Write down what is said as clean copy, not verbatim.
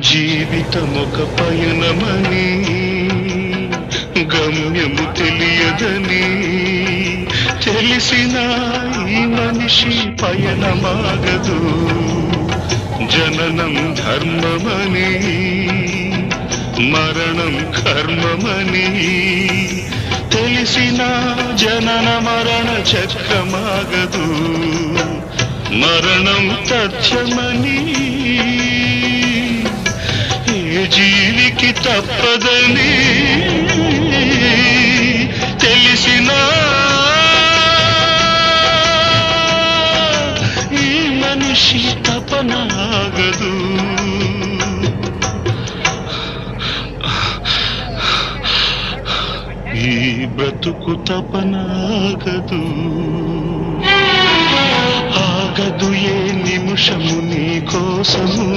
జీవితమొక పయనమని గమ్యము తెలియదని తెలిసిన ఈ మనిషి పయనమాగదు. జననం ధర్మమని మరణం కర్మమని తెలిసిన జనన మరణ చక్రమాగదు. మరణం తథ్యమని ఏ జీవికి తప్పదని తెలిసిన ఈ మనిషి తపనాగదు. ఈ బ్రతుకు తపనాగదు. ఆగదు ఏ నిమిషము నీ కోసము.